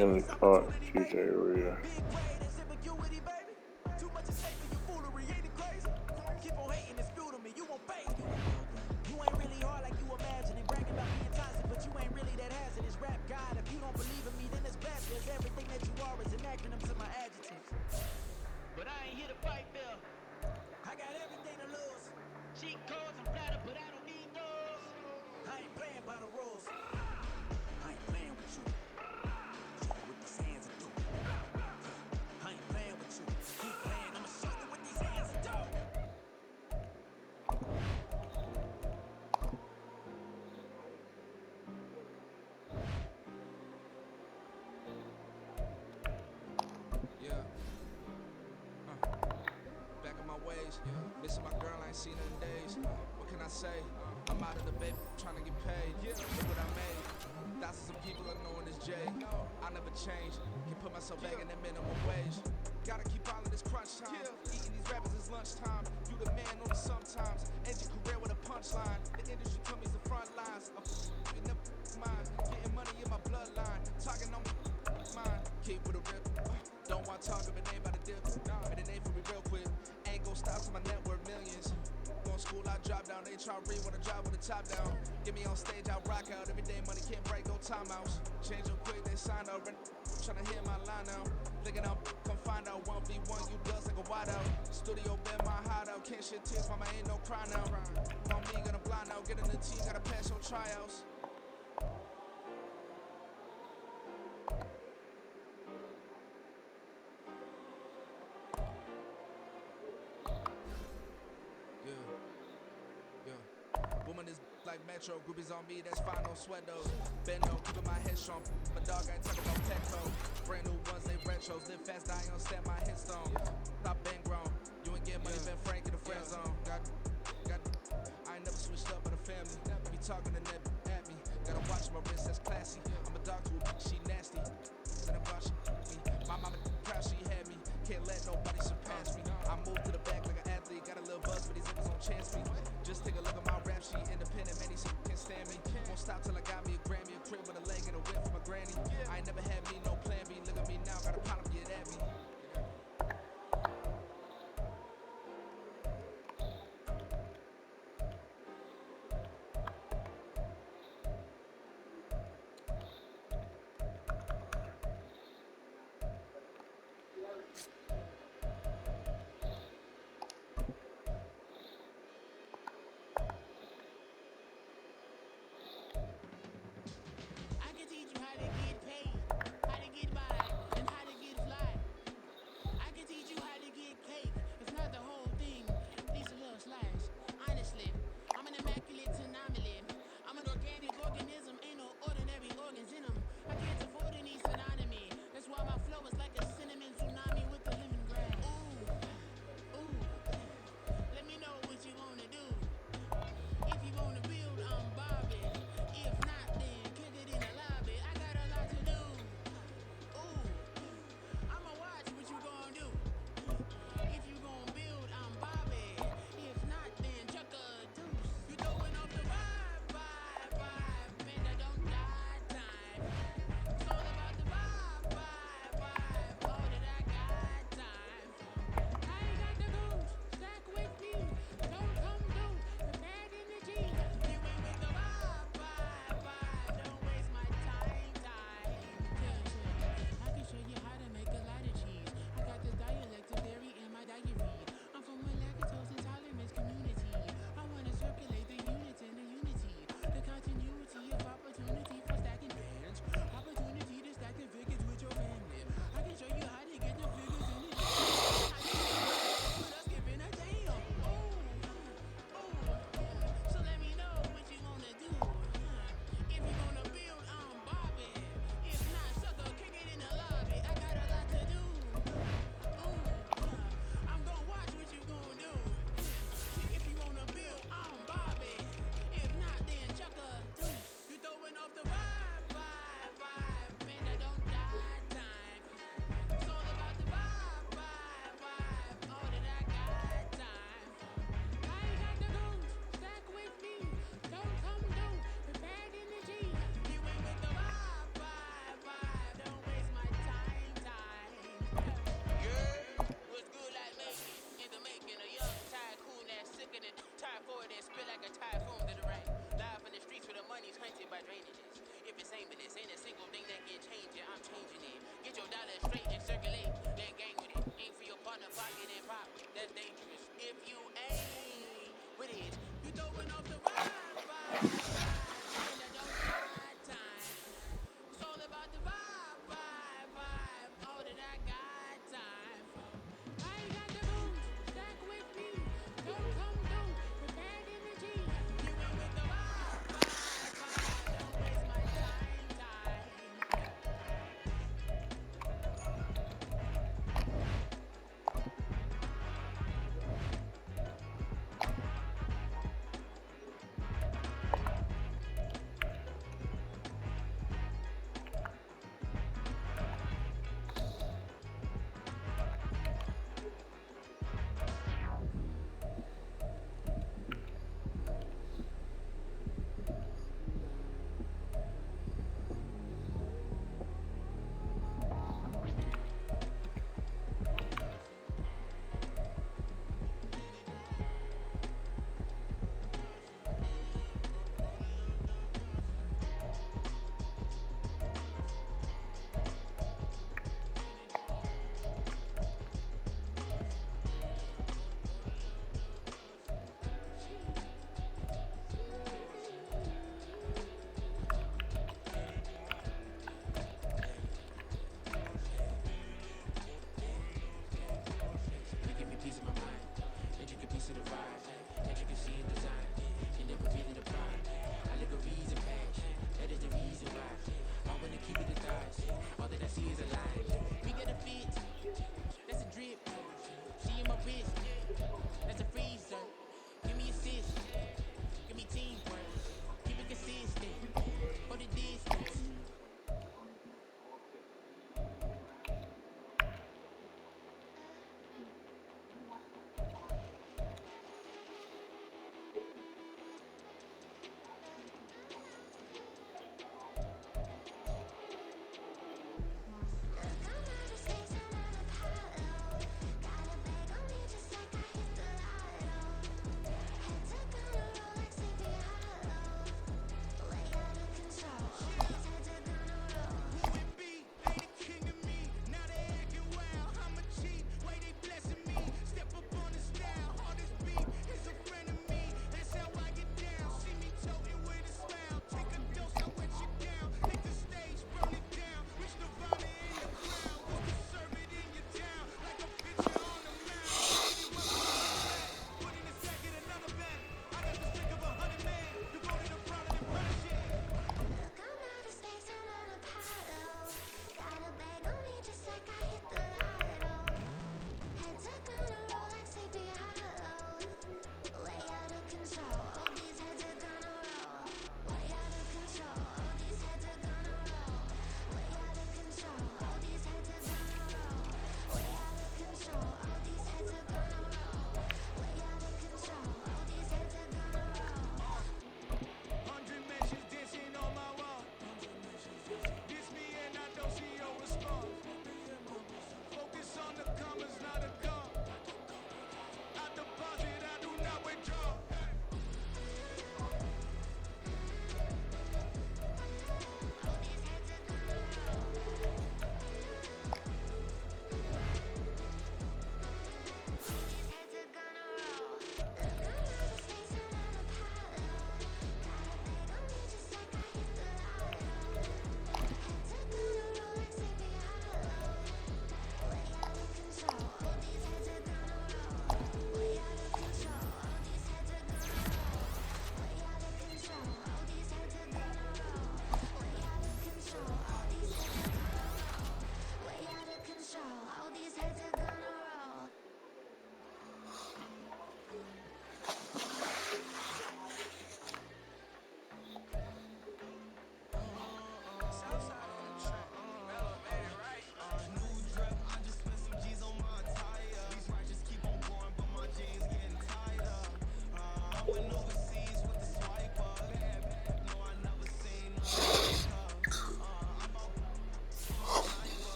Kenny Clark, TJ Reader. Missing my girl, I ain't seen her in days. What can I say? I'm out of the baby, trying to get paid. Look what I made. Thousands of people unknowing this J. I never change. Can put myself back in that minimum wage. Gotta keep all of this crunch time. Eating these rappers is lunchtime. You the man on the sometimes. End your career with a punchline. The industry told me's the front lines. I'm in the mind. Getting money in my bloodline. Talking on mine. Keep with a rip. Don't want to talk if it ain't about to dip. And it ain't for me real quick. Ain't gon' stop till my net worth millions. Going school, I drop down. They try to read when I drive with the top down. Get me on stage, I rock out. Every day money can't break, no timeouts. Change them quick, they sign up. Tryna hear my line now. Thinking I'm come find out 1v1, you dust like a wide out. Studio been my hideout. Can't shed tears, mama ain't no cry now. On me, gonna blind out. Get in the team, gotta pass your tryouts. Woman is like Metro, groupies on me, that's fine, no sweat though. Bendo, keeping my head strong. My dog ain't talking about Petco. Brand new ones, they retros. Live fast, die on stand my headstone. Stop been grown. You ain't getting money, been Frank in the friend zone. Got, I ain't never switched up on the family. Be talking to net at me. Gotta watch my wrist, that's classy. I'm a dog to a bitch, she nasty. And I'm about she me. My mama proud she had me. Can't let nobody surpass me. I move to the back like an athlete. Got a little buzz, but these niggas don't chance me. Just take a look at my rap sheet. Independent, man, these can't stand me. Won't stop till I got me a Grammy. A crib with a leg and a whip for my granny. I ain't never had me no plan B. Look at me now, got a pound of get at me.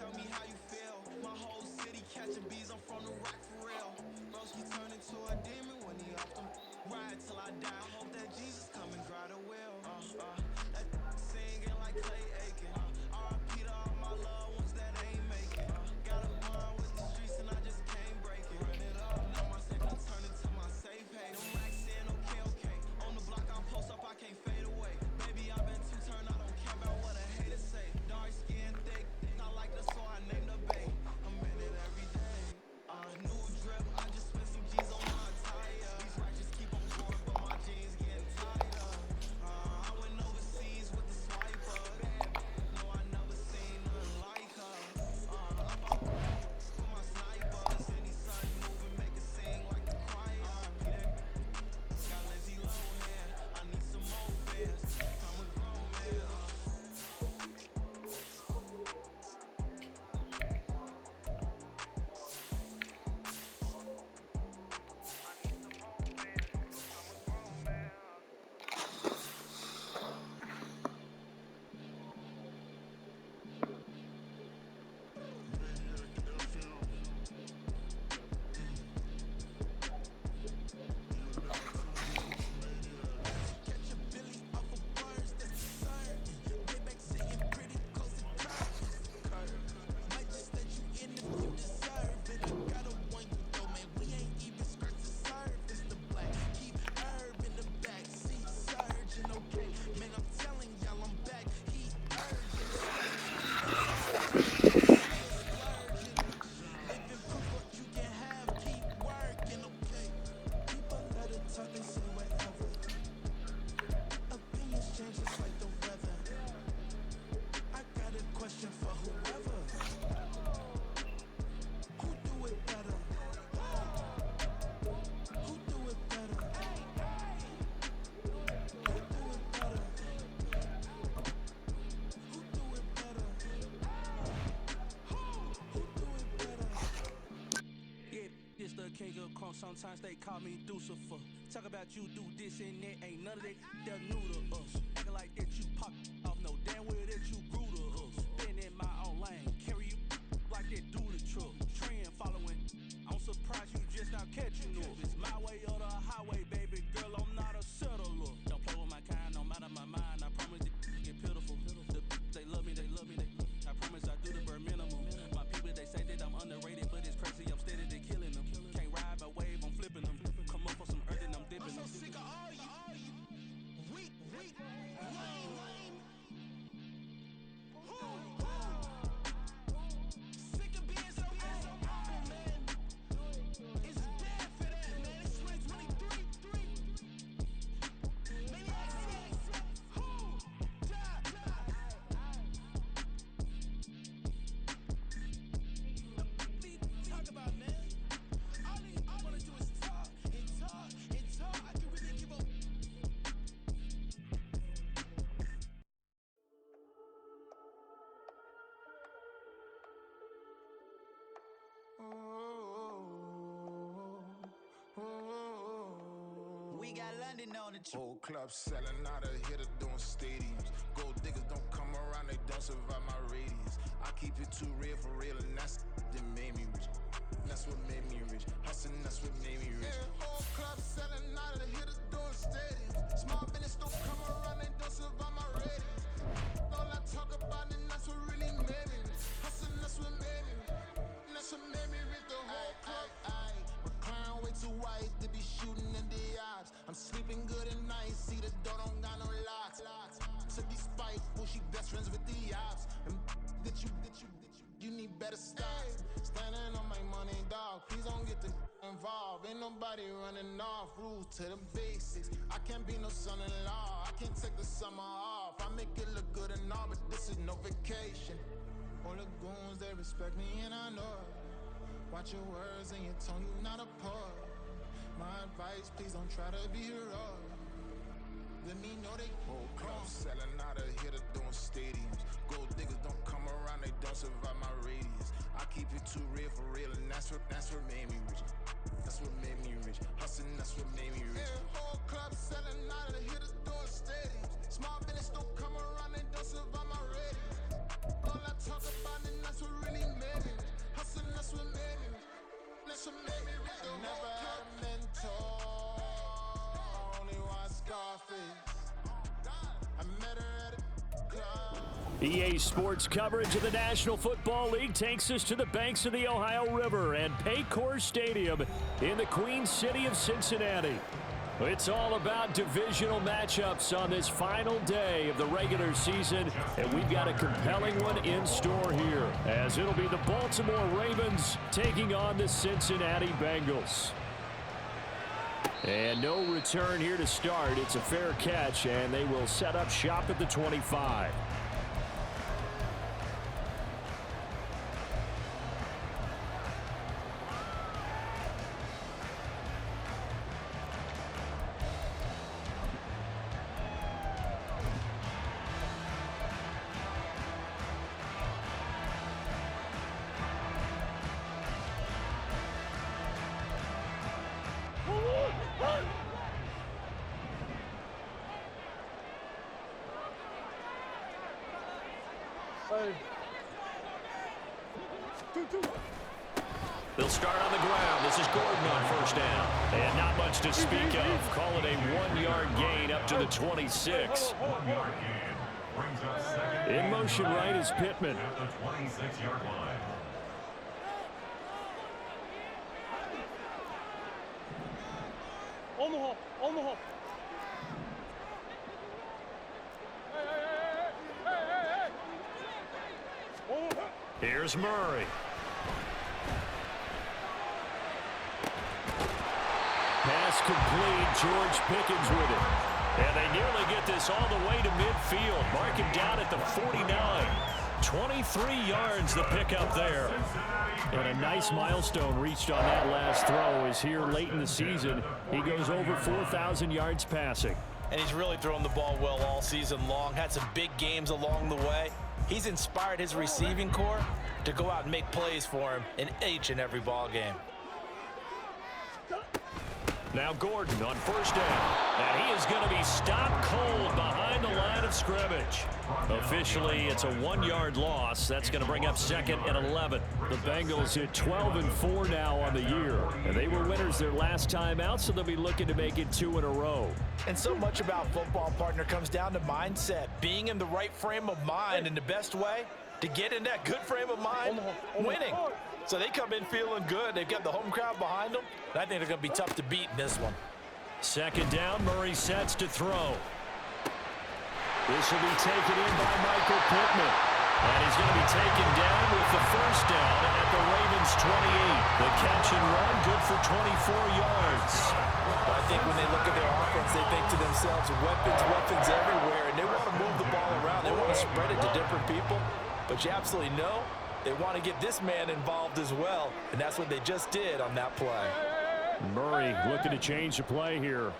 tell me how you feel. My whole city catching bees, I'm from the rock for real. Broski turned into a demon when he off them. Ride till I die, I hope that Jesus come and grind a wheel. That singing like Clay Aiken. R.I.P. to all my loved ones that ain't making. Got a bond with the streets and I just can't break it. Run it up, now my safe done turned into my safe haven. Them racks in, okay. On the block I post up, I can't fade away. Baby, I've been too turned, I don't care about what a hater say. Dark skin, thick, I like the so I named the bay. I'm in it every day. New drip, I just spent some G's on my attire. These racks just keep on going, but my jeans getting tighter. I went overseas with the swiper. No, I never seen nothing like her. With my snipers, any sun moving, make it sing like the choir. Got Lindsay Lohan, I need some more fans. I'm a grown man. Catch a Billy off of bars, that's absurd. Way back sitting pretty close to curve. Might just let you in if you deserve it. I gotta warn you though, man, we ain't even scratched the surface. The black keep herb in the back seat surging, okay. Man, I'm telling y'all I'm back. He urging the state keep surging. Still splurging. Living proof what you can have, keep working, okay. People let it talk, they say whatever. Opinions change just like the weather. I got a question for whoever. Who do it better? Who do it better? Who do it better? Who do it better? Who do it better? Yeah, this the king of crunk. Sometimes they call me Lucifer. Talk about you do this and that. Ain't none of that they're new to us. Acting like that you pop off. No damn well that you grew to us. Been in my own lane. Carry you like that do the truck. Trend following. I'm surprised you just not catching up. It's my way or the highway, baby girl. I'm not a settler. Don't play with my kind, no matter my mind. I promise it get pitiful. They love me, they love me, I promise I do the bare minimum. My people, they say that I'm underrated, but it's crazy, I'm steady, they killing them. Can't ride my wave, I'm flipping them. Come up for some earth and I'm dipping them. I'm so sick of all you weak, lame. Sick of being so humble, man. It's dead for that, man. It's 2023. Maniacs. Who? Die. Talk about, man. All I wanna do is talk and talk and talk. I can really give a We got London on the trip. Whole club selling out of hitter doing stadiums. Gold diggers don't come around, they don't survive my radius. I keep it too real for real, and that's that made me rich. That's what made me rich. Hustling, that's what made me rich. Yeah, whole club selling out of hitters doing stadiums. Small business don't come around, they don't survive my radius. All I talk about, and that's what really made me rich. Hustling, that's what made me rich. That's what made me rich. The whole club. Recline way too white to be shooting in the eyes. I'm sleeping good at night, see the door don't got no locks. To be spiteful, she best friends with the ops. And that you need better stocks. Standing on my money, dog. Please don't get the involved. Ain't nobody running off. Rules to the basics. I can't be no son-in-law. I can't take the summer off. I make it look good and all, but this is no vacation. All the goons, they respect me and I know it. Watch your words and your tone, you not a poet. My advice, please don't try to be heroic. Let me know they whole club selling out of hitter doing stadiums. Gold diggers don't come around, they don't survive my radius. I keep it too real for real, and that's what made me rich. That's what made me rich. Hustling, that's what made me rich. Yeah, whole club selling out of hitters doing stadiums. Small business don't come around, they don't survive my radius. All I talk about, and that's what really EA Sports coverage of the National Football League takes us to the banks of the Ohio River and Paycor Stadium in the Queen City of Cincinnati. It's all about divisional matchups on this final day of the regular season, and we've got a compelling one in store here, as it'll be the Baltimore Ravens taking on the Cincinnati Bengals. And no return here to start. It's a fair catch, and they will set up shop at the 25. They'll start on the ground. This is Gordon on first down. And not much to speak of. Call it a 1-yard gain up to the 26. In motion right is Pittman. At the 26-yard line. On the hole. Here's Murray. Pass complete. George Pickens with it. And they nearly get this all the way to midfield. Mark him down at the 49. 23 yards the pickup there. And a nice milestone reached on that last throw is here late in the season. He goes over 4,000 yards passing. And he's really thrown the ball well all season long. Had some big games along the way. He's inspired his receiving corps to go out and make plays for him in each and every ball game. Now Gordon on first down. And he is going to be stopped cold behind the line of scrimmage. Officially, it's a 1-yard loss. That's going to bring up second and 11. The Bengals hit 12-4 now on the year. And they were winners their last time out, so they'll be looking to make it 2 in a row. And so much about football, partner, comes down to mindset. Being in the right frame of mind, and the best way to get in that good frame of mind, winning. So they come in feeling good. They've got the home crowd behind them. And I think they're going to be tough to beat in this one. Second down, Murray sets to throw. This will be taken in by Michael Pittman. And he's going to be taken down with the first down at the Ravens 28. The catch and run, good for 24 yards. I think when they look at their offense, they think to themselves, weapons everywhere. And they want to move the ball around. They want to spread it to different people. But you absolutely know they want to get this man involved as well. And that's what they just did on that play. Murray looking to change the play here.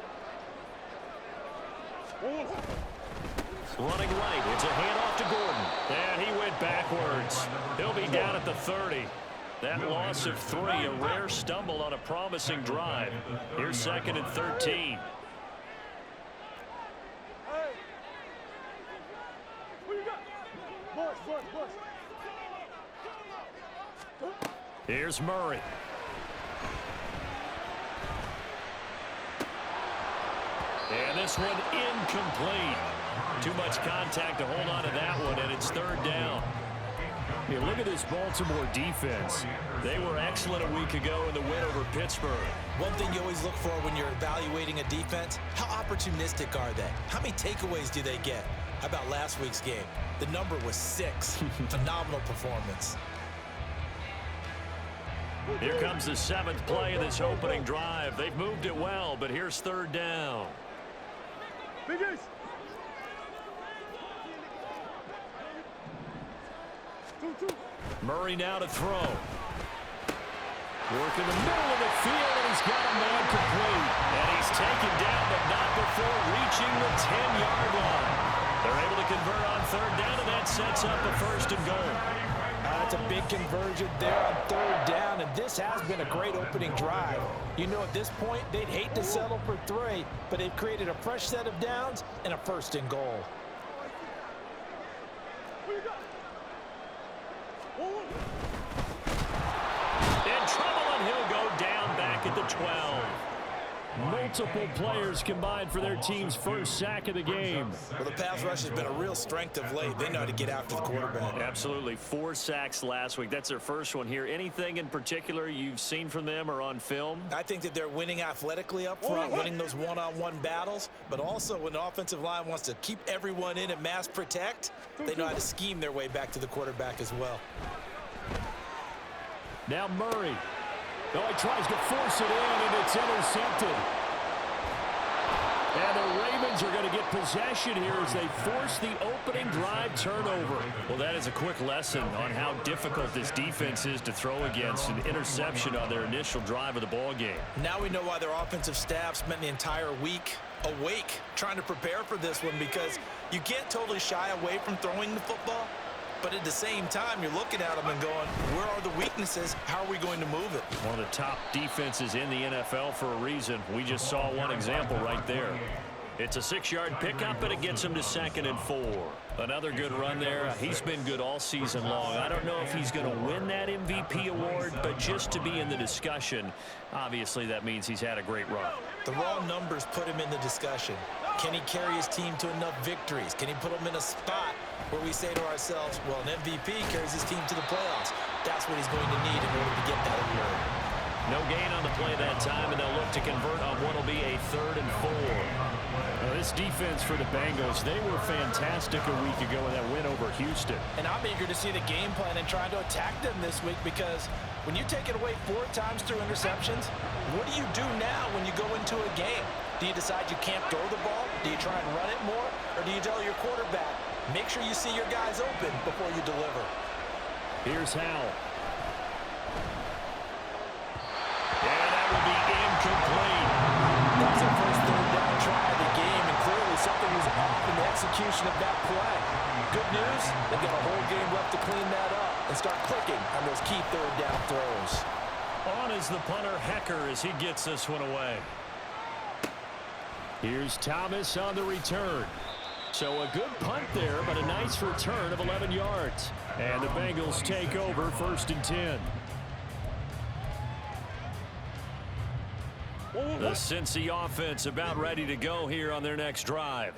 Running right. It's a handoff to Gordon. And he went backwards. He'll be down at the 30. That loss of 3, a rare stumble on a promising drive. Here's second and 13. Here's Murray. And this one incomplete. Too much contact to hold on to that one, and it's third down. Hey, look at this Baltimore defense. They were excellent a week ago in the win over Pittsburgh. One thing you always look for when you're evaluating a defense, how opportunistic are they? How many takeaways do they get? How about last week's game? The number was 6. Phenomenal performance. Here comes the 7th play of this opening drive. They've moved it well, but here's third down. Murray now to throw. Work in the middle of the field, and he's got a man complete. And he's taken down, but not before reaching the 10-yard line. They're able to convert on third down, and that sets up a first and goal. That's a big conversion there on third down, and this has been a great opening drive. You know, at this point, they'd hate to settle for 3, but they've created a fresh set of downs and a first and goal. In trouble, and he'll go down back at the 12. Multiple players combined for their team's first sack of the game. Well, the pass rush has been a real strength of late. They know how to get after the quarterback. Absolutely. 4 sacks last week. That's their first one here. Anything in particular you've seen from them or on film? I think that they're winning athletically up front, winning those one-on-one battles, but also when the offensive line wants to keep everyone in and mass protect, they know how to scheme their way back to the quarterback as well. Now Murray. Oh, he tries to force it in, and it's intercepted. And the Ravens are going to get possession here as they force the opening drive turnover. Well, that is a quick lesson on how difficult this defense is to throw against. An interception on their initial drive of the ball game. Now we know why their offensive staff spent the entire week awake trying to prepare for this one, because you can't totally shy away from throwing the football. But at the same time, you're looking at them and going, where are the weaknesses? How are we going to move it? One of the top defenses in the NFL for a reason. We just saw one example right there. It's a 6-yard pickup, and it gets him to 2nd and 4. Another good run there. He's been good all season long. I don't know if he's going to win that MVP award, but just to be in the discussion, obviously that means he's had a great run. The raw numbers put him in the discussion. Can he carry his team to enough victories? Can he put them in a spot where we say to ourselves, well, an MVP carries his team to the playoffs. That's what he's going to need in order to get that award. No gain on the play that time, and they'll look to convert on what will be a 3rd and 4. This defense for the Bengals, they were fantastic a week ago in that win over Houston. And I'm eager to see the game plan and trying to attack them this week, because when you take it away 4 times through interceptions, what do you do now when you go into a game? Do you decide you can't throw the ball? Do you try and run it more? Or do you tell your quarterback, make sure you see your guys open before you deliver? Here's Howell. And that will be incomplete. That's their first 3rd down try of the game, and clearly something was off in the execution of that play. Good news, they've got a whole game left to clean that up and start clicking on those key 3rd down throws. On is the punter, Hecker, as he gets this one away. Here's Thomas on the return. So a good punt there, but a nice return of 11 yards. And the Bengals take over 1st and 10. The Cincy offense about ready to go here on their next drive.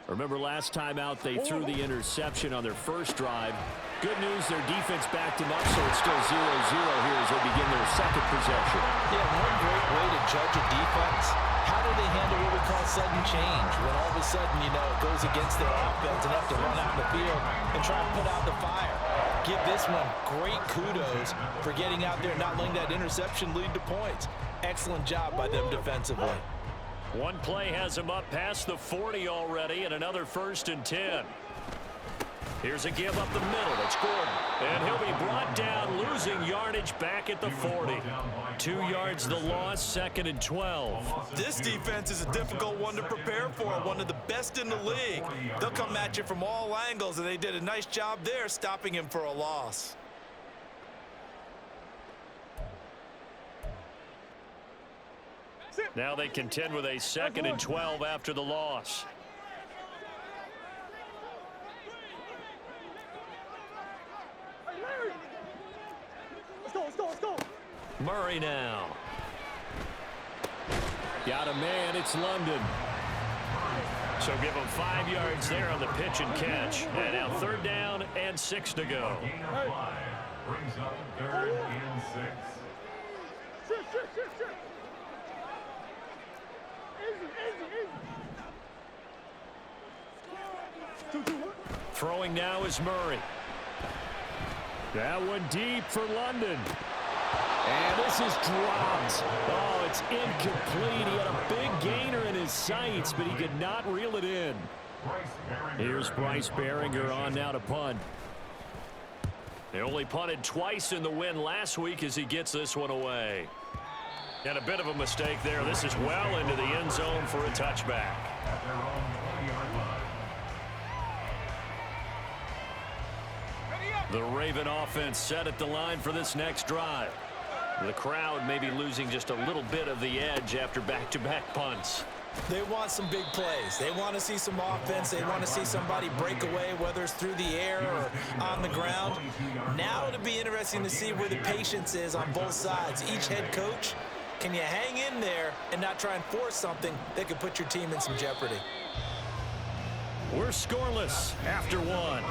Remember last time out they threw the interception on their first drive. Good news, their defense backed them up, so it's still 0-0 here as they begin their 2nd possession. Yeah, one great way to judge a defense. How do they handle what we call sudden change? When all of a sudden, you know, it goes against their offense and have to run out the field and try and put out the fire. Give this one great kudos for getting out there and not letting that interception lead to points. Excellent job by them defensively. One play has him up past the 40 already, and another 1st and 10. Here's a give up the middle. It's Gordon. And he'll be brought down, losing yardage back at the 40. 2 yards the loss, 2nd and 12. This defense is a difficult one to prepare for, one of the best in the league. They'll come at you from all angles, and they did a nice job there stopping him for a loss. Now they contend with a 2nd and 12 after the loss. Let's go. Murray now. Got a man, it's London. So give him 5 yards there on the pitch and catch. And now 3rd down and 6 to go. Brings up 3rd and 6. Shit. Easy. Throwing now is Murray. That one deep for London. And this is dropped. Oh, it's incomplete. He had a big gainer in his sights, but he could not reel it in. Here's Bryce Behringer on now to punt. They only punted twice in the win last week as he gets this one away. And a bit of a mistake there. This is well into the end zone for a touchback. At their own 20-yard line. The Raven offense set at the line for this next drive. The crowd may be losing just a little bit of the edge after back-to-back punts. They want some big plays. They want to see some offense. They want to see somebody break away, whether it's through the air or on the ground. Now it'll be interesting to see where the patience is on both sides. Each head coach Can you hang in there and not try and force something that could put your team in some jeopardy? We're scoreless after one.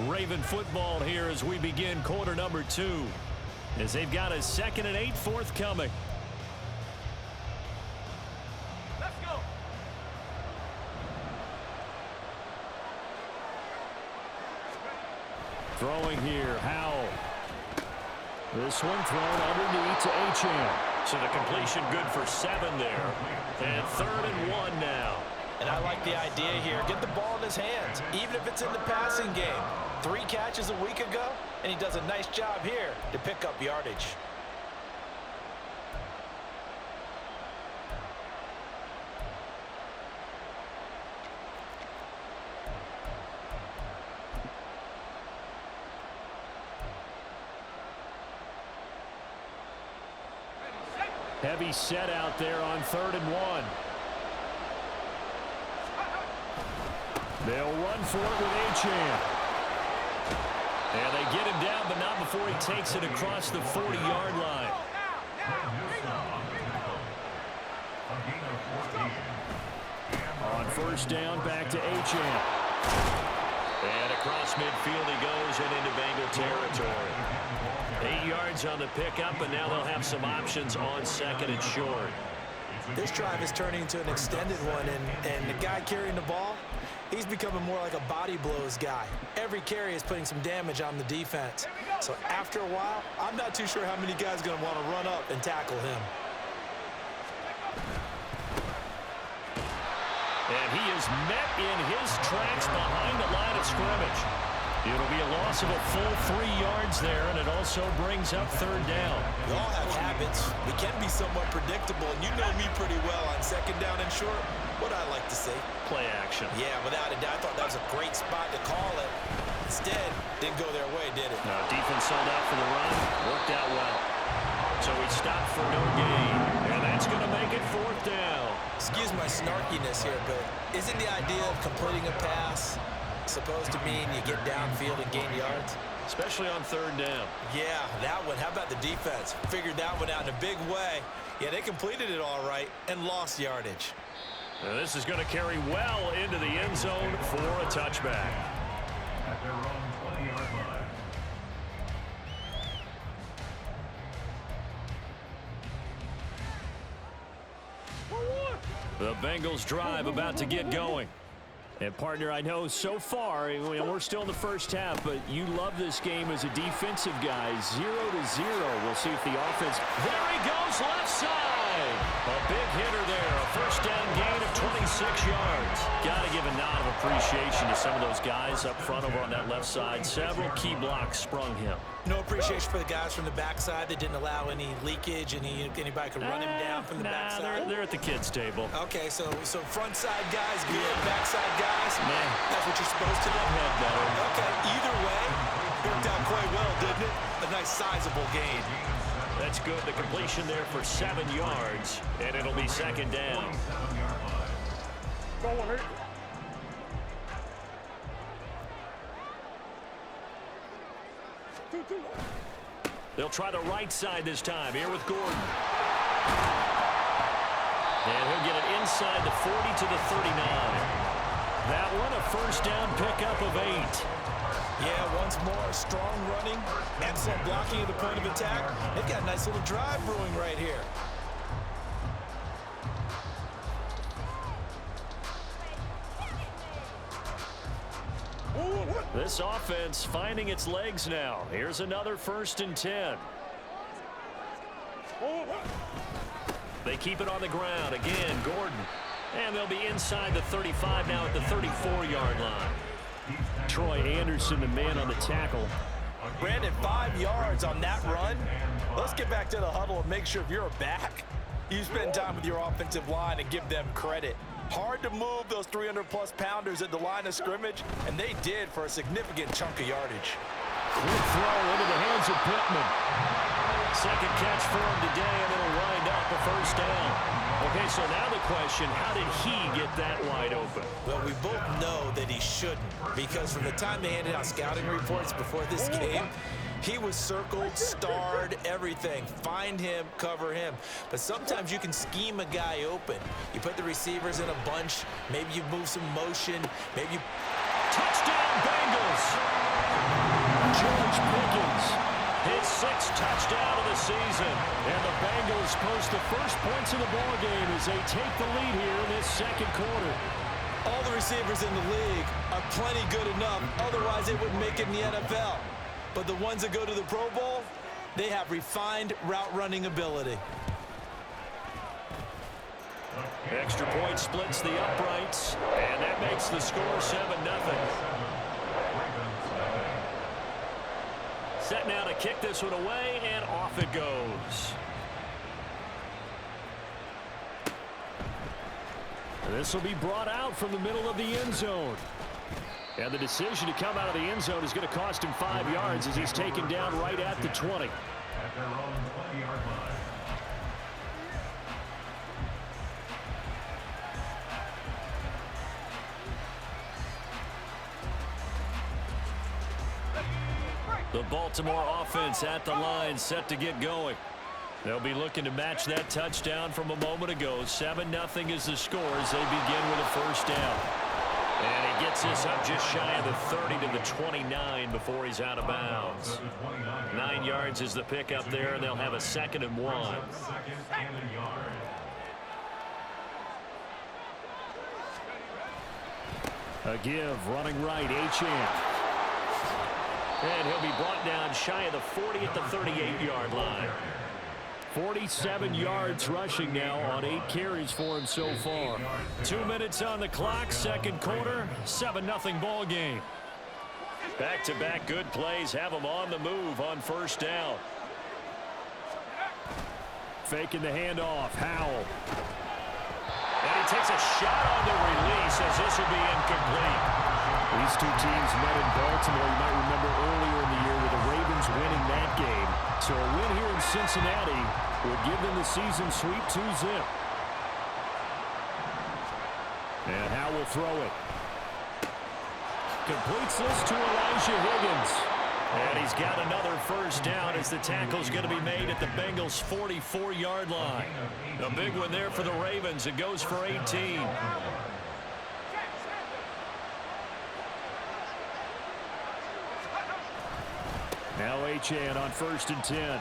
Raven football here as we begin quarter number 2. As they've got a 2nd and 8 forthcoming. Let's go. Throwing here, Howell. This one thrown underneath to Achane. So the completion good for 7 there. And 3rd and 1 now. And I like the idea here. Get the ball in his hands, even if it's in the passing game. 3 catches a week ago, and he does a nice job here to pick up yardage. Heavy set out there on 3rd and 1. They'll run for it with Achane. And they get him down, but not before he takes it across the 40-yard line. On 1st down, back to Achane. And across midfield he goes and into Bengal territory. 8 yards on the pickup, and now they'll have some options on 2nd and short. This drive is turning into an extended one, and the guy carrying the ball, he's becoming more like a body blows guy. Every carry is putting some damage on the defense. So after a while, I'm not too sure how many guys are going to want to run up and tackle him. And he is met in his tracks behind the line of scrimmage. It'll be a loss of a full 3 yards there, and it also brings up 3rd down. We all have habits. We can be somewhat predictable, and you know me pretty well on 2nd down and short. What I like to say? Play action. Yeah, without a doubt. I thought that was a great spot to call it. Instead, didn't go their way, did it? No, defense sold out for the run. Worked out well. So he stopped for no gain, and that's going to make it 4th down. Excuse my snarkiness here, but isn't the idea of completing a pass supposed to mean you get downfield and gain yards? Especially on 3rd down. Yeah, that one. How about the defense? Figured that one out in a big way. Yeah, they completed it all right and lost yardage. Now this is going to carry well into the end zone for a touchback. At their own 20-yard line. The Bengals drive about to get going. And partner, I know so far, we're still in the first half, but you love this game as a defensive guy. 0-0. We'll see if the offense. There he goes, left side. A big hitter there. A 1st down gain of 26 yards. Got to give a nod of appreciation to some of those guys up front over on that left side. Several key blocks sprung him. No appreciation for the guys from the backside that didn't allow any leakage, and anybody could run him down from the backside. They're at the kids' table. Okay, so front side guys good, backside guys, Man. that's what you're supposed to do. Head better. Okay, either way, worked out quite well, didn't it? A nice sizable gain. That's good. The completion there for 7 yards, and it'll be 2nd down. They'll try the right side this time. Here with Gordon. And he'll get it inside the 40 to the 39. That one, a 1st down pickup of 8. Yeah, once more, strong running, excellent blocking at the point of attack. They've got a nice little drive brewing right here. This offense finding its legs now. Here's another 1st and 10. They keep it on the ground. Again, Gordon. And they'll be inside the 35 now at the 34-yard line. Troy Anderson, the man on the tackle. Brandon, 5 yards on that run. Let's get back to the huddle and make sure if you're back, you spend time with your offensive line and give them credit. Hard to move those 300-plus pounders at the line of scrimmage, and they did for a significant chunk of yardage. Quick throw into the hands of Pittman. 2nd catch for him today, and it'll wind up a 1st down. Okay, so now the question, how did he get that wide open? Well, we both know that he shouldn't, because from the time they handed out scouting reports before this game, He was circled, starred, everything. Find him, cover him. But sometimes you can scheme a guy open. You put the receivers in a bunch. Maybe you move some motion. Maybe you... Touchdown, Bengals! George Pickens, his 6th touchdown of the season. And the Bengals post the first points of the ballgame as they take the lead here in this second quarter. All the receivers in the league are plenty good enough. Otherwise, they wouldn't make it in the NFL. But the ones that go to the Pro Bowl, they have refined route running ability. Extra point splits the uprights, and that makes the score 7-0. Set now to kick this one away, and off it goes. This will be brought out from the middle of the end zone. And the decision to come out of the end zone is going to cost him 5 yards as he's taken down right at the 20. At their own 20-yard line. The Baltimore offense at the line, set to get going. They'll be looking to match that touchdown from a moment ago. 7-0 is the score as they begin with a first down. And he gets this up just shy of the 30 to the 29 before he's out of bounds. 9 yards is the pickup there, and they'll have a 2nd and 1. Second and a yard. A give, running right, Achane. And he'll be brought down shy of the 40 at the 38-yard line. 47 yards rushing now on 8 carries for him so far. 2 minutes on the clock, second quarter, 7-0 ball game. Back-to-back good plays have him on the move on first down. Faking the handoff, Howell. And he takes a shot on the release as this will be incomplete. These two teams met in Baltimore, you might remember earlier in the year, with the Ravens winning that game. So a win here in Cincinnati would give them the season sweep 2-zip. And Howell will throw it. Completes this to Elijah Higgins. And he's got another first down as the tackle's going to be made at the Bengals' 44-yard line. A big one there for the Ravens. It goes for 18. Now Achane on 1st and 10. And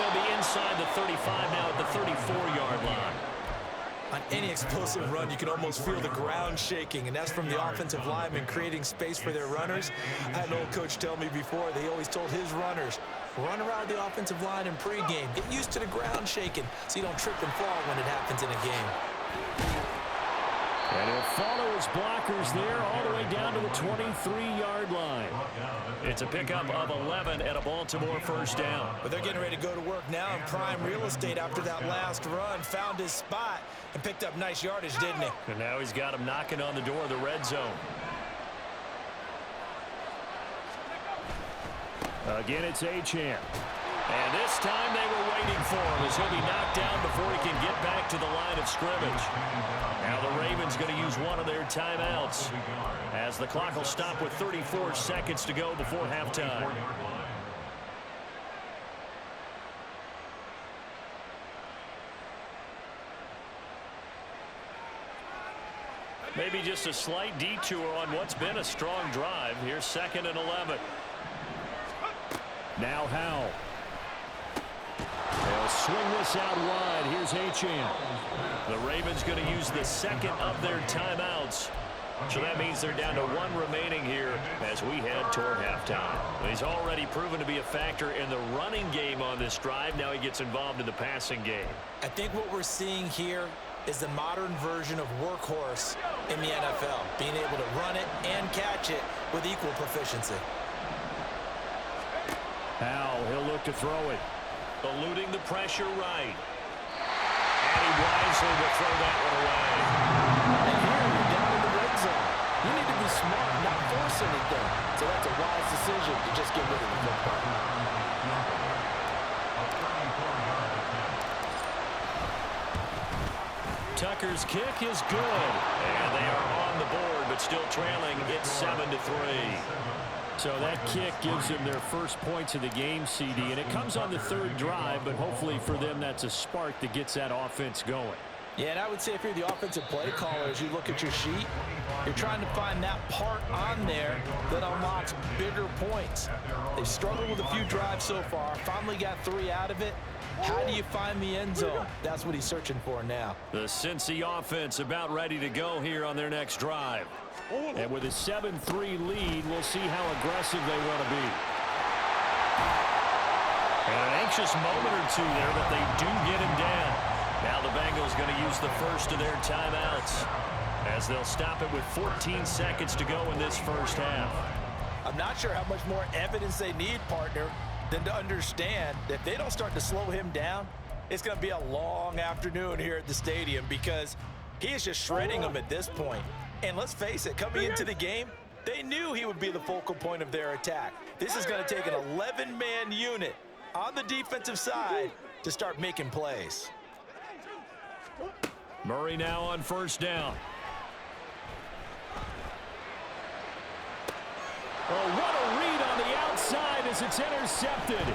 they'll be inside the 35 now at the 34-yard line. On any explosive run, you can almost feel the ground shaking, and that's from the offensive linemen creating space for their runners. I had an old coach tell me before, they always told his runners, run around the offensive line in pregame. Get used to the ground shaking so you don't trip and fall when it happens in a game. And he'll follow his blockers there all the way down to the 23-yard line. It's a pickup of 11 at a Baltimore first down. But they're getting ready to go to work now in prime real estate after that last run. Found his spot and picked up nice yardage, didn't he? And now he's got him knocking on the door of the red zone. Again, it's Achane. And this time they were waiting for him as he'll be knocked down before he can get back to the line of scrimmage. Now the Ravens going to use one of their timeouts as the clock will stop with 34 seconds to go before halftime. Maybe just a slight detour on what's been a strong drive. Here's 2nd and 11. Now Howell. They'll swing this out wide. Here's Achane. The Ravens going to use the 2nd of their timeouts. So that means they're down to 1 remaining here as we head toward halftime. He's already proven to be a factor in the running game on this drive. Now he gets involved in the passing game. I think what we're seeing here is the modern version of workhorse in the NFL, being able to run it and catch it with equal proficiency. Howell, he'll look to throw it. Eluding the pressure right. And he wisely will throw that one away. And here you're down in the red zone. You need to be smart, not force anything. So that's a wise decision to just get rid of the football. Tucker's kick is good. And they are on the board, but still trailing. It's 7-3. So that kick gives them their first points of the game, CD, and it comes on the third drive, but hopefully for them that's a spark that gets that offense going. Yeah, and I would say if you're the offensive play caller, as you look at your sheet, you're trying to find that part on there that unlocks bigger points. They've struggled with a few drives so far, finally got 3 out of it. How do you find the end zone? That's what he's searching for now. The Cincy offense about ready to go here on their next drive. And with a 7-3 lead, we'll see how aggressive they want to be. And an anxious moment or two there, but they do get him down. Now the Bengals going to use the first of their timeouts as they'll stop it with 14 seconds to go in this first half. I'm not sure how much more evidence they need, partner, than to understand that if they don't start to slow him down, it's going to be a long afternoon here at the stadium because he is just shredding them at this point. And let's face it, coming into the game, they knew he would be the focal point of their attack. This is going to take an 11-man unit on the defensive side to start making plays. Murray now on first down. Oh, what a read on the outside as it's intercepted.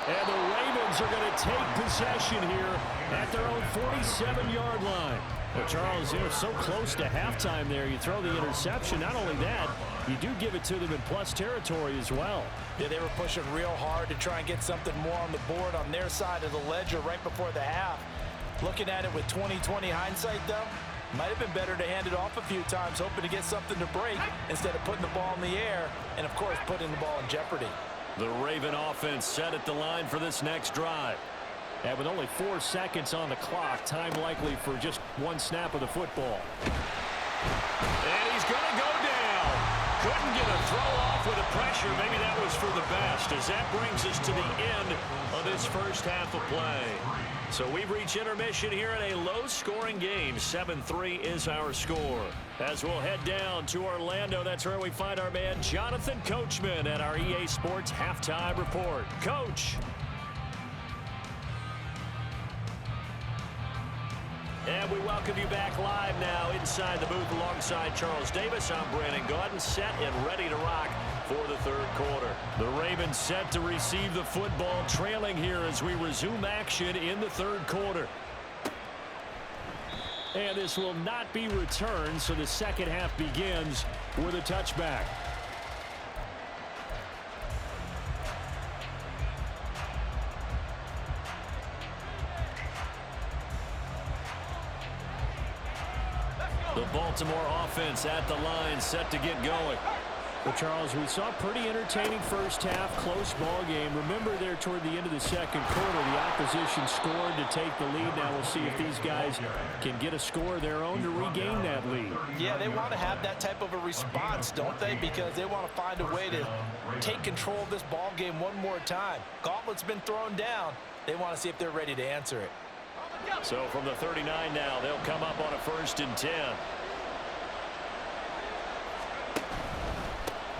And the Ravens are going to take possession here at their own 47-yard line. Well, Charles, so close to halftime there. You throw the interception. Not only that, you do give it to them in plus territory as well. Yeah, they were pushing real hard to try and get something more on the board on their side of the ledger right before the half. Looking at it with 20/20 hindsight, though, might have been better to hand it off a few times, hoping to get something to break instead of putting the ball in the air and, of course, putting the ball in jeopardy. The Raven offense set at the line for this next drive. And with only 4 seconds on the clock, time likely for just one snap of the football. And he's going to go down. Couldn't get a throw off with the pressure. Maybe that was for the best, as that brings us to the end of this first half of play. So we've reached intermission here in a low-scoring game. 7-3 is our score. As we'll head down to Orlando, that's where we find our man Jonathan Coachman at our EA Sports Halftime Report. Coach. And we welcome you back live now inside the booth alongside Charles Davis. I'm Brandon Gaudin, set and ready to rock for the third quarter. The Ravens set to receive the football, trailing here as we resume action in the third quarter. And this will not be returned, so the second half begins with a touchback. The Baltimore offense at the line, set to get going. Well, Charles, we saw a pretty entertaining first half, close ball game. Remember there toward the end of the second quarter, the opposition scored to take the lead. Now we'll see if these guys can get a score of their own to regain that lead. Yeah, they want to have that type of a response, don't they? Because they want to find a way to take control of this ball game one more time. Gauntlet's been thrown down. They want to see if they're ready to answer it. So from the 39 now, they'll come up on a 1st and 10.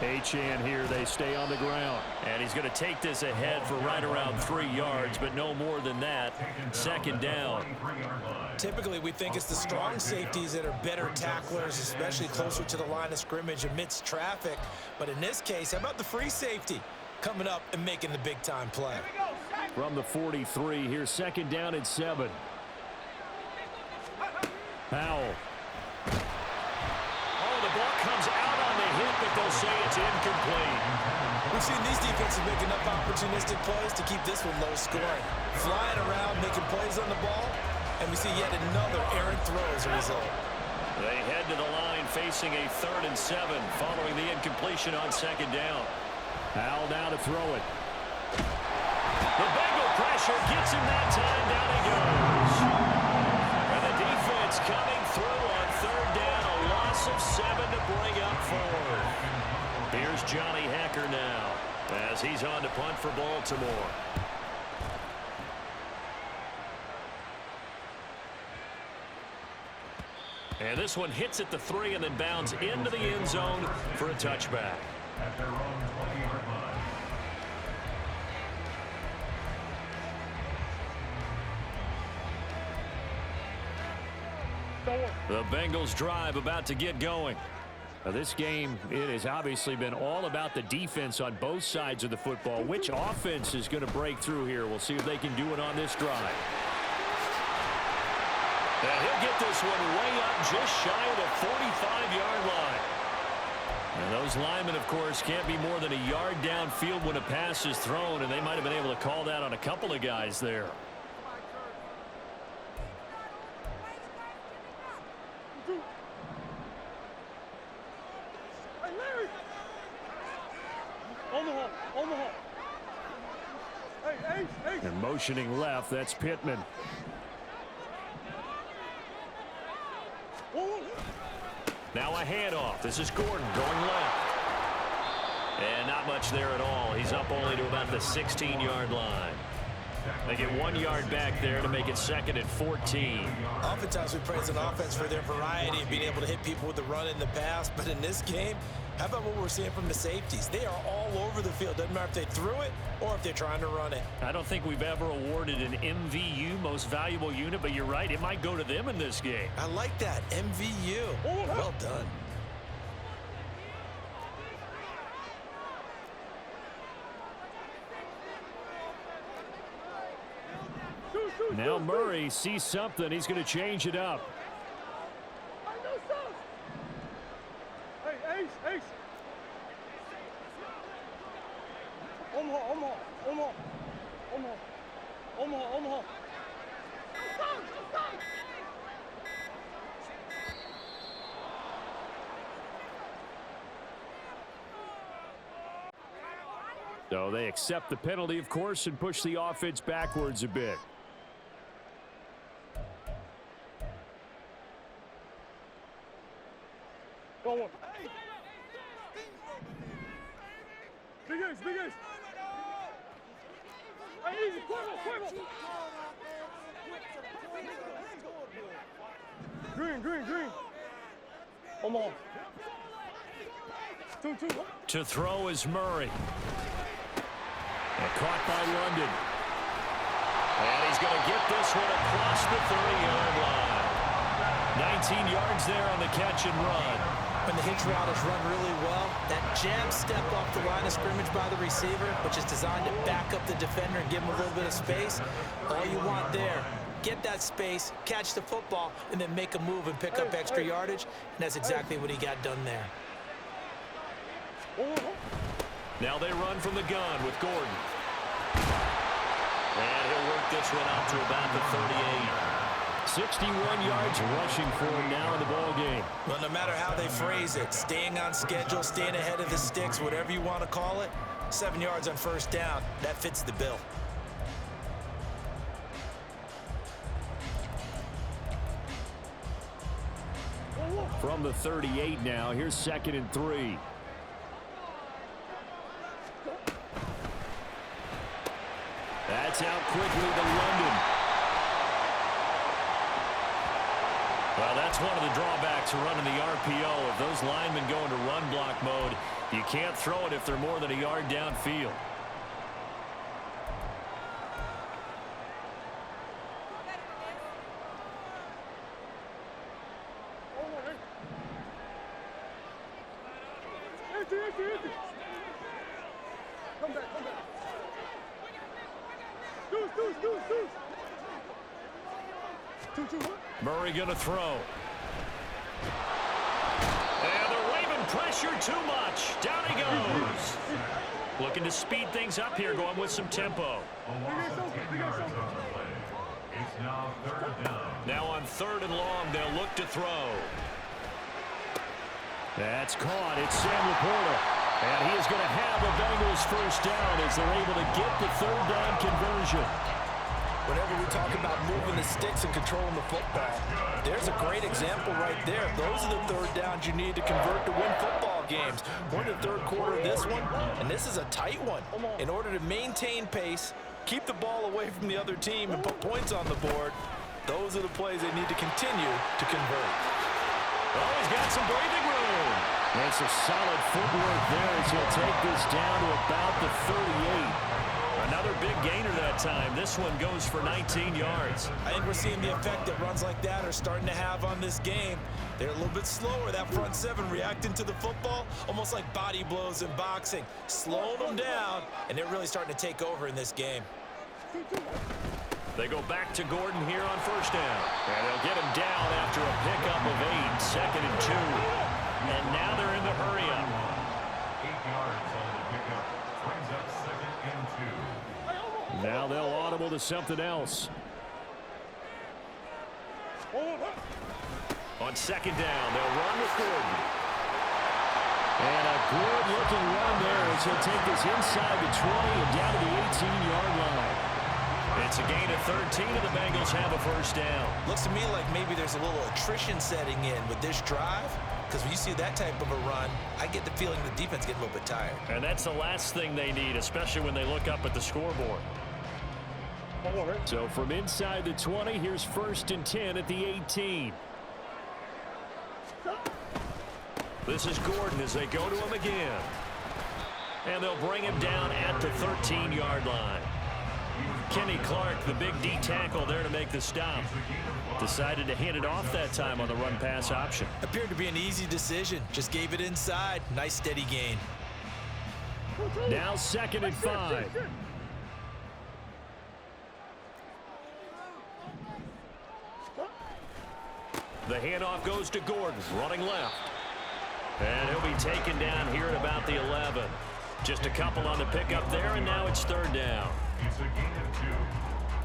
Achane here, they stay on the ground. And he's going to take this ahead for right around 3 yards, but no more than that. Second down. Typically, we think it's the strong safeties that are better tacklers, especially closer to the line of scrimmage amidst traffic. But in this case, how about the free safety coming up and making the big-time play? From the 43, here's second down and 7. Powell. Oh, the ball comes out on the hit, but they'll say it's incomplete. We've seen these defenses make enough opportunistic plays to keep this one low scoring. Flying around, making plays on the ball, and we see yet another errant throw as a result. They head to the line facing a 3rd and 7 following the incompletion on second down. Powell now to throw it. The Bengal pressure gets him that time. Down he goes. And the defense coming through on 3rd down. A loss of 7 to bring up 4. Here's Johnny Hacker now as he's on to punt for Baltimore. And this one hits at the 3 and then bounds into the end zone for a touchback. At their own 20-yard line. The Bengals drive about to get going. Now, this game, it has obviously been all about the defense on both sides of the football. Which offense is going to break through here? We'll see if they can do it on this drive. And he'll get this one way up just shy of the 45-yard line. And those linemen, of course, can't be more than a yard downfield when a pass is thrown, and they might have been able to call that on a couple of guys there. And motioning left, that's Pittman. Now a handoff. This is Gordon going left. And not much there at all. He's up only to about the 16-yard line. They get 1 yard back there to make it 2nd and 14. Oftentimes we praise an offense for their variety of being able to hit people with the run in the pass. But in this game, how about what we're seeing from the safeties? They are all over the field. Doesn't matter if they threw it or if they're trying to run it. I don't think we've ever awarded an MVU, most valuable unit, but you're right. It might go to them in this game. I like that. MVU. Well done. Now Murray sees something. He's going to change it up. Ace. Omaha. So they accept the penalty, of course, and push the offense backwards a bit. Go on. Big Ace. Hey, easy, Cuervo. Green. Come on. 2-2. To throw is Murray. And caught by London. And he's going to get this one across the 30-yard line. 19 yards there on the catch and run. When the hitch route is run really well, that jab step off the line of scrimmage by the receiver, which is designed to back up the defender and give him a little bit of space, all you want there, get that space, catch the football, and then make a move and pick up extra yardage, and that's exactly what he got done there. Now they run from the gun with Gordon. And he'll work this one out to about the 38. 61 yards rushing for him now in the ball game. Well, no matter how they phrase it, staying on schedule, staying ahead of the sticks, whatever you want to call it, 7 yards on first down, that fits the bill. From the 38 now, here's 2nd and 3. That's out quickly to London. Well, that's one of the drawbacks of running the RPO. If those linemen go into run block mode, you can't throw it if they're more than a yard downfield. Come back. Deuce. 2-2. Murray going to throw. And they're waving pressure too much. Down he goes. Looking to speed things up here, going with some tempo. It's now 3rd down. Now on 3rd and long, they'll look to throw. That's caught. It's Sam Laporta. And he is going to have the Bengals first down as they're able to get the 3rd down conversion. Whenever we talk about moving the sticks and controlling the football, there's a great example right there. Those are the 3rd downs you need to convert to win football games. We're in the 3rd quarter of this one, and this is a tight one. In order to maintain pace, keep the ball away from the other team, and put points on the board, those are the plays they need to continue to convert. Oh, he's got some breathing room. That's a solid footwork there as he'll take this down to about the 38. Another big gainer that time. This one goes for 19 yards. I think we're seeing the effect that runs like that are starting to have on this game. They're a little bit slower, that front seven, reacting to the football, almost like body blows in boxing, slowing them down, and they're really starting to take over in this game. They go back to Gordon here on first down. And they'll get him down after a pickup of 8, 2nd and 2. And now they're in the hurry-up. 8 yards on the pickup. Brings up 2nd and 2. Now they'll audible to something else. On 2nd down, they'll run with Gordon. And a good-looking run there as he'll take this inside the 20 and down to the 18-yard line. It's a gain of 13, and the Bengals have a first down. Looks to me like maybe there's a little attrition setting in with this drive, because when you see that type of a run, I get the feeling the defense gets a little bit tired. And that's the last thing they need, especially when they look up at the scoreboard. So from inside the 20, here's 1st and 10 at the 18. This is Gordon as they go to him again. And they'll bring him down at the 13-yard line. Kenny Clark, the big D tackle there to make the stop. Decided to hand it off that time on the run-pass option. Appeared to be an easy decision. Just gave it inside. Nice steady gain. Now 2nd and 5. The handoff goes to Gordon, running left. And he'll be taken down here at about the 11. Just a couple on the pickup there, and now it's 3rd down. It's a gain of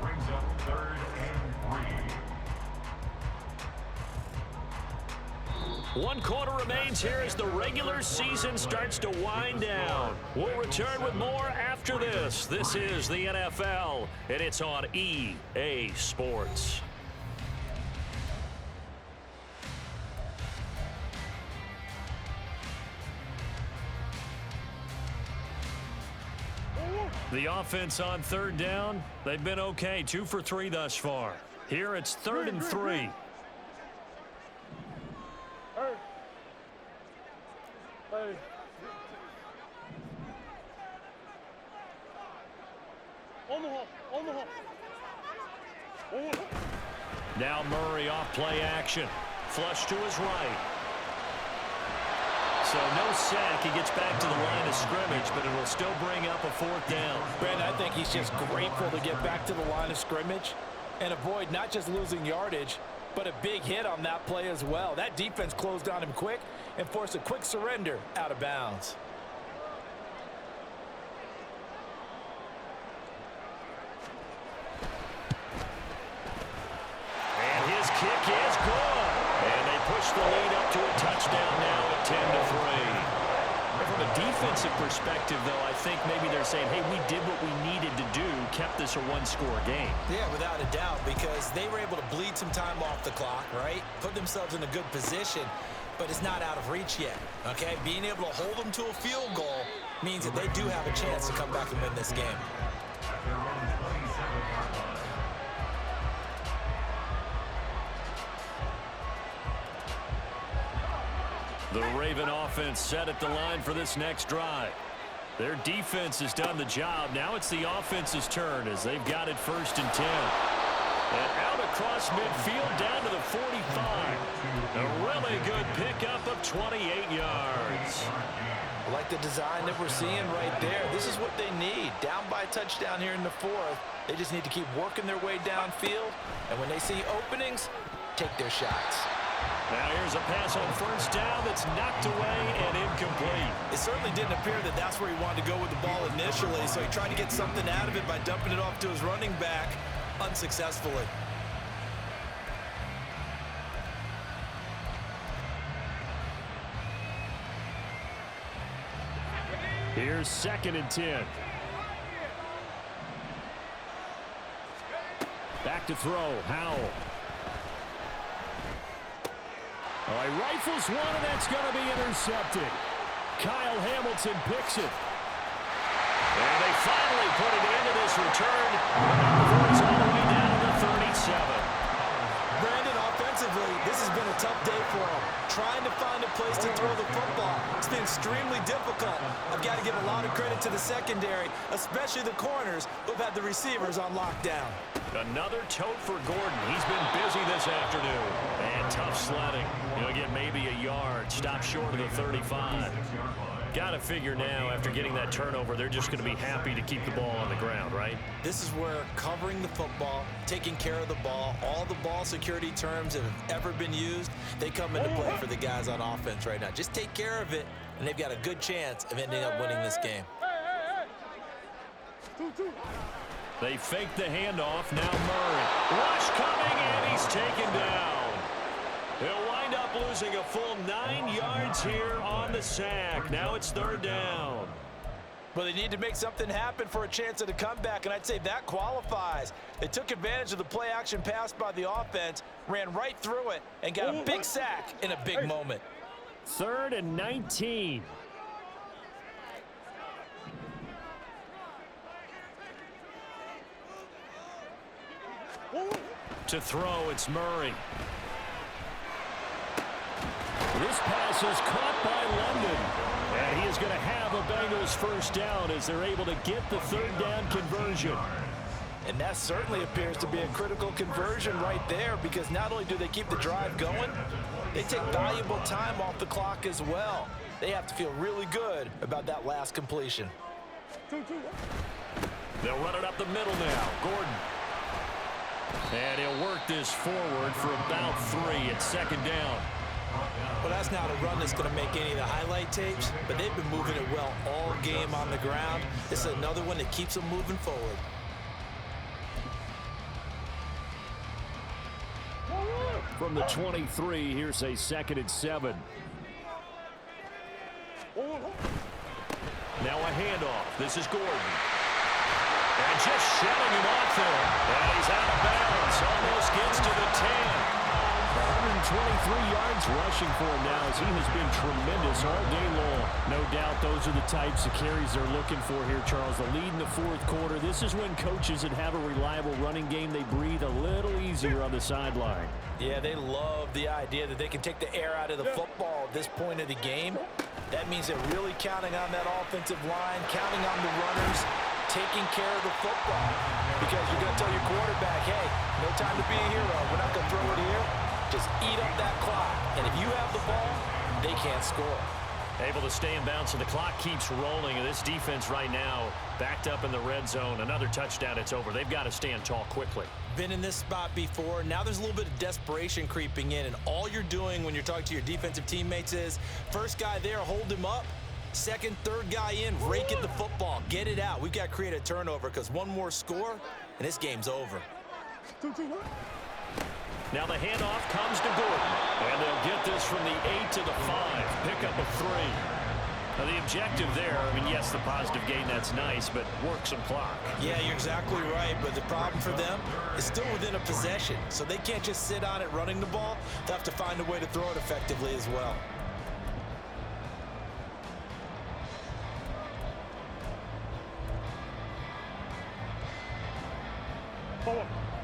2. Brings up 3rd and 3. 1 quarter remains here as the regular season starts to wind down. We'll return with more after this. This is the NFL, and it's on EA Sports. The offense on 3rd down, they've been okay, 2 for 3 thus far. Here it's 3rd and 3. Hey. Omaha. Now Murray off play action. Flush to his right. So no sack. He gets back to the line of scrimmage, but it will still bring up a 4th down. Brandon, I think he's just grateful to get back to the line of scrimmage and avoid not just losing yardage, but a big hit on that play as well. That defense closed on him quick and forced a quick surrender out of bounds. And his kick is good. And they push the lead up to a touchdown now at 10-3. From a defensive perspective, though, I think maybe they're saying, hey, we did what we needed to do, kept this a 1-score game. Yeah, without a doubt, because they were able to bleed some time off the clock, right? Put themselves in a good position, but it's not out of reach yet, okay? Being able to hold them to a field goal means that they do have a chance to come back and win this game. The Raven offense set at the line for this next drive. Their defense has done the job. Now it's the offense's turn as they've got it 1st and 10. And out across midfield down to the 45. A really good pickup of 28 yards. I like the design that we're seeing right there. This is what they need. Down by a touchdown here in the 4th. They just need to keep working their way downfield. And when they see openings, take their shots. Now here's a pass on 1st down that's knocked away and incomplete. It certainly didn't appear that that's where he wanted to go with the ball initially, so he tried to get something out of it by dumping it off to his running back unsuccessfully. Here's 2nd and 10. Back to throw, Howell. All right, rifles one, and that's going to be intercepted. Kyle Hamilton picks it. And they finally put it into this return. Before it's all the way down to the 37. Brandon, offensively, this has been a tough day for him. Trying to find a place to throw the football. It's been extremely difficult. I've got to give a lot of credit to the secondary, especially the corners who've had the receivers on lockdown. Another tote for Gordon. He's been busy this afternoon. And tough sledding. He'll get maybe a yard. Stop short of the 35. Got to figure now, after getting that turnover, they're just going to be happy to keep the ball on the ground, right? This is where covering the football, taking care of the ball, all the ball security terms that have ever been used, they come into play for the guys on offense right now. Just take care of it, and they've got a good chance of ending up winning this game. They fake the handoff. Now Murray. Rush coming, and he's taken down. He'll wind up losing a full 9 yards here on the sack. Now it's 3rd down. Well, they need to make something happen for a chance at a comeback, and I'd say that qualifies. They took advantage of the play-action pass by the offense, ran right through it, and got a big sack in a big moment. 3rd and 19. To throw, it's Murray. This pass is caught by London. And he is going to have a Bengals first down as they're able to get the 3rd down conversion. And that certainly appears to be a critical conversion right there, because not only do they keep the drive going, they take valuable time off the clock as well. They have to feel really good about that last completion. They'll run it up the middle now. Gordon. And he'll work this forward for about 3 at 2nd down. Well, that's not a run that's going to make any of the highlight tapes, but they've been moving it well all game on the ground. This is another one that keeps them moving forward. From the 23, here's a 2nd and 7. Now a handoff. This is Gordon. And just shutting him off there. And he's out of bounds. Almost gets to the 10. 123 yards rushing for him now, as he has been tremendous all day long. No doubt those are the types of carries they're looking for here, Charles. The lead in the 4th quarter. This is when coaches that have a reliable running game, they breathe a little easier on the sideline. Yeah, they love the idea that they can take the air out of the football at this point of the game. That means they're really counting on that offensive line, counting on the runners, taking care of the football. Because you're going to tell your quarterback, hey, no time to be a hero. We're not going to throw it here. Just eat up that clock. And if you have the ball, they can't score. Able to stay in bounds, so the clock keeps rolling. And this defense right now backed up in the red zone. Another touchdown, it's over. They've got to stand tall quickly. Been in this spot before. Now there's a little bit of desperation creeping in. And all you're doing when you're talking to your defensive teammates is, first guy there, hold him up. Second, third guy in, rake at the football. Get it out. We've got to create a turnover, because one more score, and this game's over. Now the handoff comes to Gordon. And they'll get this from the 8 to the 5. Pick up a 3. Now the objective there, I mean, yes, the positive gain, that's nice, but work some clock. Yeah, you're exactly right, but the problem for them is still within a possession. So they can't just sit on it running the ball. They'll have to find a way to throw it effectively as well.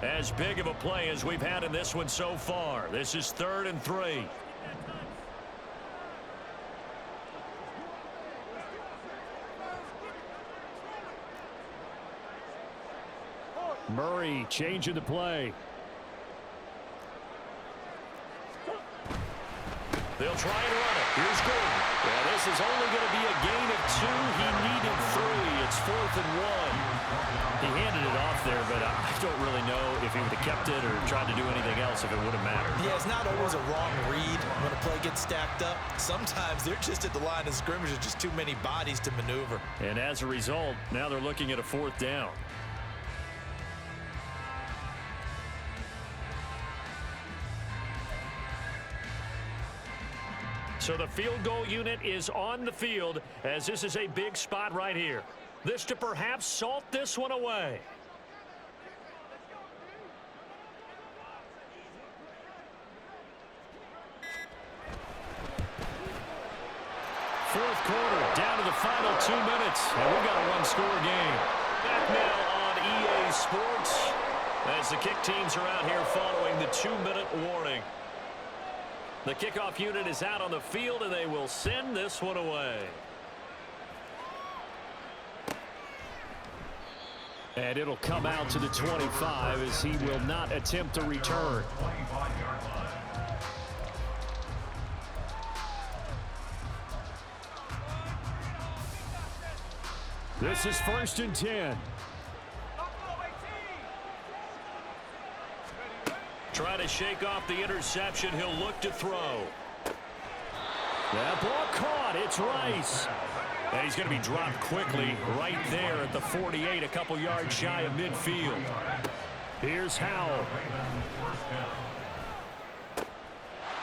As big of a play as we've had in this one so far. This is 3rd and 3. Murray changing the play. They'll try and run it. Here's Gordon. Well, this is only going to be a gain of 2. He needed 3. It's 4th and 1. He handed it off there, but I don't really know if he would have kept it or tried to do anything else if it would have mattered. Yeah, it's not always a wrong read when a play gets stacked up. Sometimes they're just at the line of scrimmage with just too many bodies to maneuver. And as a result, now they're looking at a 4th down. So the field goal unit is on the field, as this is a big spot right here. This to perhaps salt this one away. Fourth quarter, down to the final 2 minutes, and we've got a one-score game. Back now on EA Sports, as the kick teams are out here following the 2-minute warning. The kickoff unit is out on the field, and they will send this one away. And it'll come out to the 25 as he will not attempt a return. This is 1st and 10. Trying to shake off the interception. He'll look to throw. That ball caught. It's Rice. And he's going to be dropped quickly right there at the 48, a couple yards shy of midfield. Here's Howell.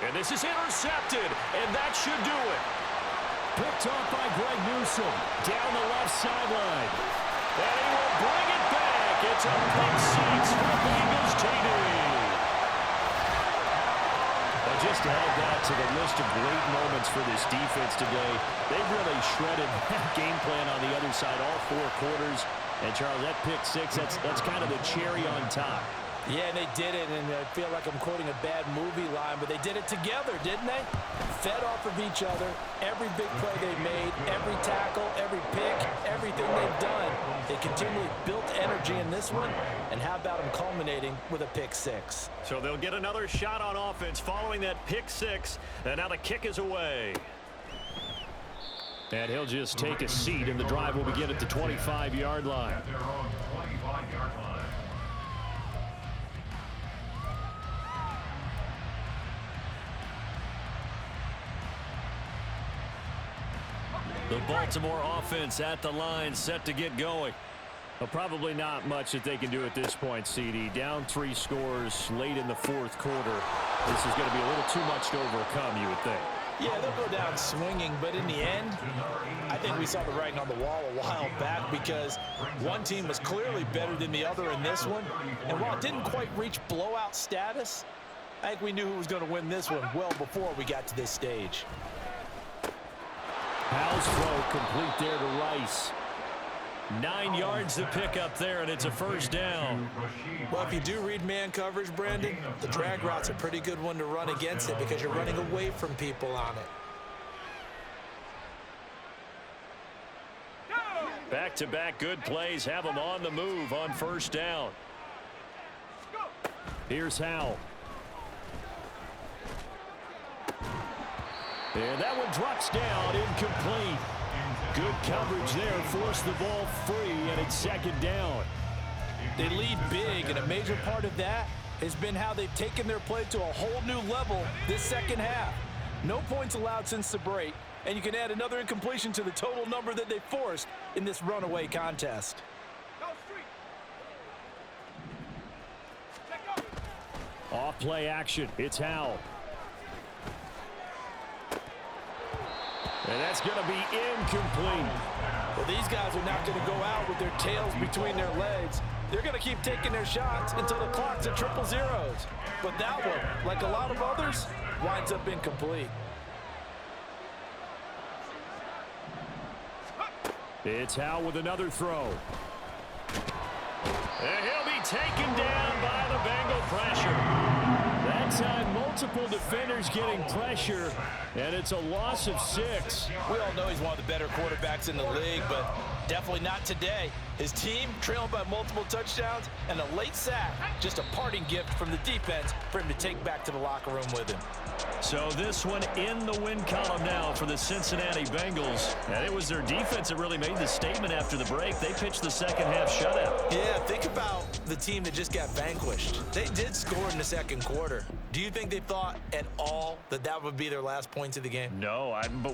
And this is intercepted, and that should do it. Picked off by Greg Newsome down the left sideline. And he will bring it back. It's a pick six for Bengals TD. Just to add that to the list of great moments for this defense today, they really shredded that game plan on the other side all 4 quarters. And, Charles, that pick six, that's kind of the cherry on top. Yeah, and they did it, and I feel like I'm quoting a bad movie line, but they did it together, didn't they? Fed off of each other, every big play they made, every tackle, every pick, everything they've done. They continually built energy in this one, and how about them culminating with a pick six? So they'll get another shot on offense following that pick six, and now the kick is away. And he'll just take a seat, and the drive will begin at the 25-yard line. The Baltimore offense at the line, set to get going. Well, probably not much that they can do at this point, CD. Down 3 scores late in the 4th quarter. This is going to be a little too much to overcome, you would think. Yeah, they'll go down swinging, but in the end, I think we saw the writing on the wall a while back because one team was clearly better than the other in this one. And while it didn't quite reach blowout status, I think we knew who was going to win this one well before we got to this stage. Howell's throw complete there to Rice. 9 yards to pick up there, and it's a first down. Well, if you do read man coverage, Brandon, the drag route's a pretty good one to run against it because you're running away from people on it. Back-to-back good plays have them on the move on first down. Here's Howell. And that one drops down, incomplete. Good coverage there, forced the ball free, and it's second down. They lead big, and a major part of that has been how they've taken their play to a whole new level this second half. No points allowed since the break, and you can add another incompletion to the total number that they forced in this runaway contest. Off play action, it's Howell. And that's going to be incomplete. Well, these guys are not going to go out with their tails between their legs. They're going to keep taking their shots until the clock's at triple zeros. But that one, like a lot of others, winds up incomplete. It's Howell with another throw. And he'll be taken down by the Bengal pressure. That time, multiple defenders getting pressure, and it's a loss of 6. We all know he's one of the better quarterbacks in the league, but definitely not today. His team trailed by multiple touchdowns and a late sack, just a parting gift from the defense for him to take back to the locker room with him. So this one in the win column now for the Cincinnati Bengals. And it was their defense that really made the statement after the break. They pitched the second half shutout. Yeah, think about the team that just got vanquished. They did score in the second quarter. Do you think they thought at all that that would be their last points of the game? No, but